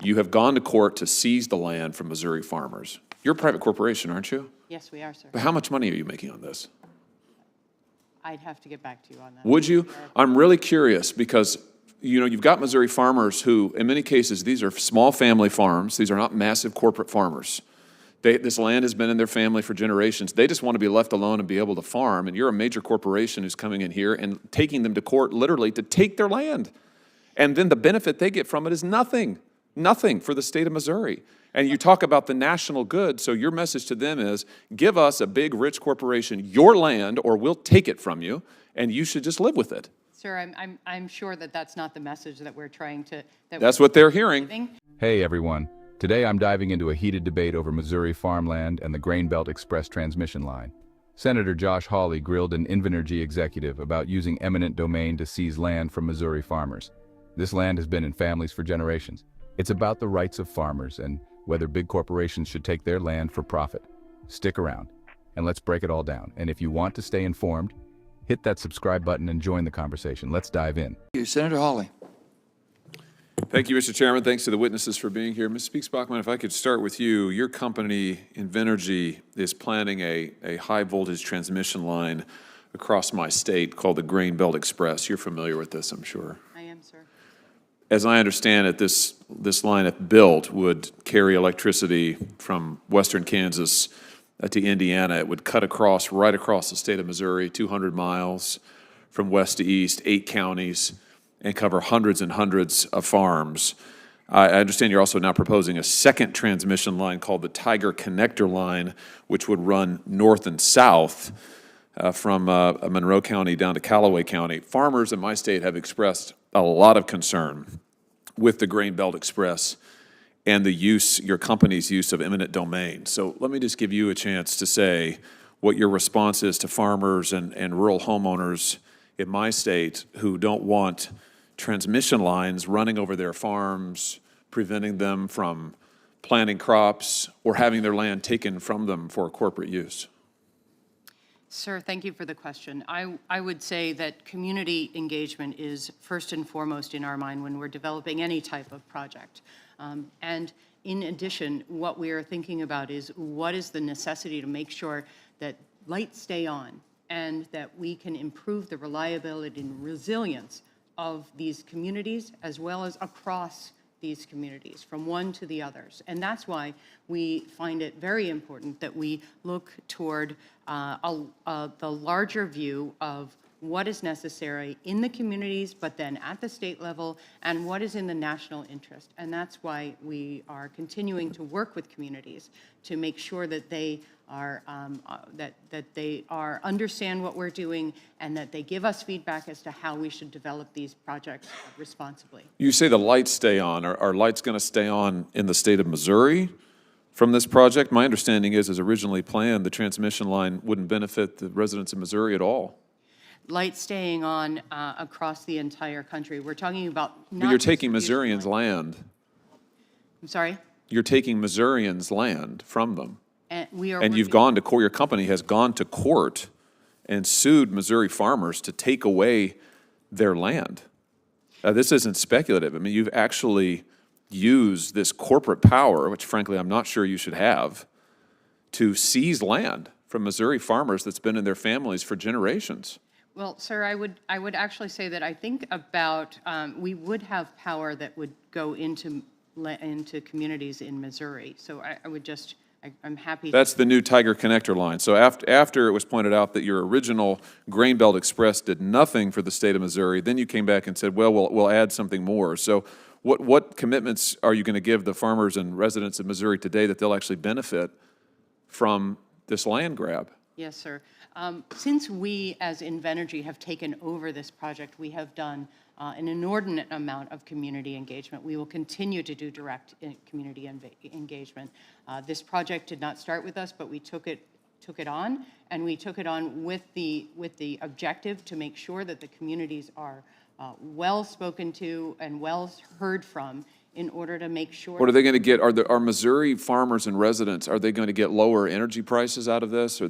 You have gone to court to seize the land from Missouri farmers. You're a private corporation, aren't you? Yes, we are, sir. But how much money are you making on this? I'd have to get back to you on that. Would you? I'm really curious because, you know, you've got Missouri farmers who, in many cases, these are small family farms. These are not massive corporate farmers. This land has been in their family for generations. They just want to be left alone and be able to farm. And you're a major corporation who's coming in here and taking them to court literally to take their land. And then the benefit they get from it is nothing. Nothing for the state of Missouri. And you talk about the national good, so your message to them is, give us a big, rich corporation your land, or we'll take it from you, and you should just live with it. Sir, I'm sure that that's not the message that we're trying to... That's what they're hearing. Hey, everyone. Today I'm diving into a heated debate over Missouri farmland and the Grain Belt Express transmission line. Senator Josh Hawley grilled an Invenergy executive about using eminent domain to seize land from Missouri farmers. This land has been in families for generations. It's about the rights of farmers and whether big corporations should take their land for profit. Stick around, and let's break it all down. And if you want to stay informed, hit that subscribe button and join the conversation. Let's dive in. Thank you, Senator Hawley. Thank you, Mr. Chairman. Thanks to the witnesses for being here. Ms. Speaks-Bachman, if I could start with you. Your company, Invenergy, is planning a high-voltage transmission line across my state called the Grain Belt Express. You're familiar with this, I'm sure. I am, sir. As I understand it, this line, if built, would carry electricity from western Kansas to Indiana. It would cut right across the state of Missouri, 200 miles from west to east, 8 counties, and cover hundreds and hundreds of farms. I understand you're also now proposing a second transmission line called the Tiger Connector Line, which would run north and south from Monroe County down to Callaway County. Farmers in my state have expressed a lot of concern with the Grain Belt Express and your company's use of eminent domain. So let me just give you a chance to say what your response is to farmers and rural homeowners in my state who don't want transmission lines running over their farms, preventing them from planting crops or having their land taken from them for corporate use. Sir, thank you for the question. I would say that community engagement is first and foremost in our mind when we're developing any type of project. And in addition, what we are thinking about is what is the necessity to make sure that lights stay on and that we can improve the reliability and resilience of these communities as well as across these communities, from one to the others. And that's why we find it very important that we look toward the larger view of what is necessary in the communities, but then at the state level, and what is in the national interest. And that's why we are continuing to work with communities to make sure that they are understand what we're doing and that they give us feedback as to how we should develop these projects responsibly. You say the lights stay on. Are lights going to stay on in the state of Missouri from this project? My understanding is, as originally planned, the transmission line wouldn't benefit the residents of Missouri at all. Lights staying on across the entire country. We're talking about not... But you're taking Missourians' land. I'm sorry? You're taking Missourians' land from them. And you've gone to court, your company has gone to court and sued Missouri farmers to take away their land. This isn't speculative. I mean, you've actually used this corporate power, which frankly I'm not sure you should have, to seize land from Missouri farmers that's been in their families for generations. Well, sir, I would actually say that I think about, we would have power that would go into communities in Missouri. So I would just... I'm happy. That's the new Tiger Connector line. So after it was pointed out that your original Grain Belt Express did nothing for the state of Missouri, then you came back and said, well, we'll add something more. So what commitments are you going to give the farmers and residents of Missouri today that they'll actually benefit from this land grab? Yes, sir. Since we, as Invenergy, have taken over this project, we have done an inordinate amount of community engagement. We will continue to do direct community engagement. This project did not start with us, but we took it on, and we took it on with the objective to make sure that the communities are well spoken to and well heard from in order to make sure. What are they going to get? Are Missouri farmers and residents, are they going to get lower energy prices out of this? How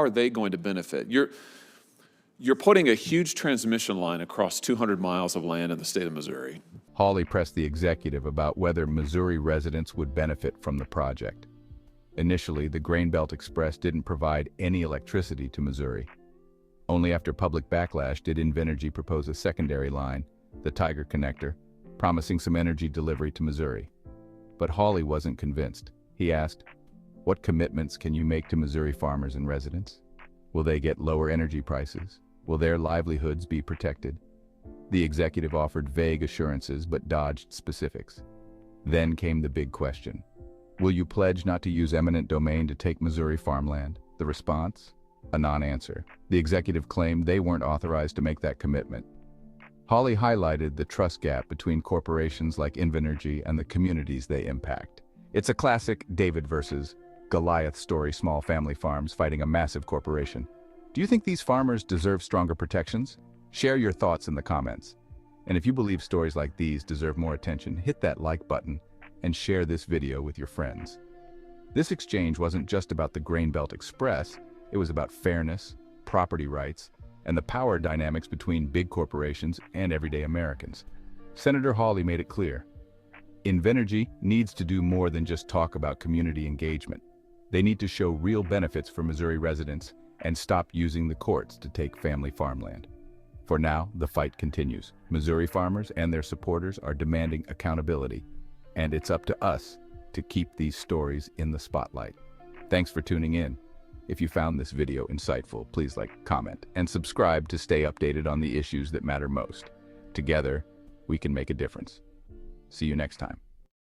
are they going to benefit? You're putting a huge transmission line across 200 miles of land in the state of Missouri. Hawley pressed the executive about whether Missouri residents would benefit from the project. Initially, the Grain Belt Express didn't provide any electricity to Missouri. Only after public backlash did Invenergy propose a secondary line, the Tiger Connector, promising some energy delivery to Missouri. But Hawley wasn't convinced. He asked, "What commitments can you make to Missouri farmers and residents? Will they get lower energy prices? Will their livelihoods be protected?" The executive offered vague assurances but dodged specifics. Then came the big question. Will you pledge not to use eminent domain to take Missouri farmland? The response? A non-answer. The executive claimed they weren't authorized to make that commitment. Hawley highlighted the trust gap between corporations like Invenergy and the communities they impact. It's a classic David versus Goliath story, small family farms fighting a massive corporation. Do you think these farmers deserve stronger protections? Share your thoughts in the comments. And if you believe stories like these deserve more attention, hit that like button and share this video with your friends. This exchange wasn't just about the Grain Belt Express, it was about fairness, property rights, and the power dynamics between big corporations and everyday Americans. Senator Hawley made it clear. Invenergy needs to do more than just talk about community engagement. They need to show real benefits for Missouri residents and stop using the courts to take family farmland. For now, the fight continues. Missouri farmers and their supporters are demanding accountability, and it's up to us to keep these stories in the spotlight. Thanks for tuning in. If you found this video insightful, please like, comment, and subscribe to stay updated on the issues that matter most. Together, we can make a difference. See you next time.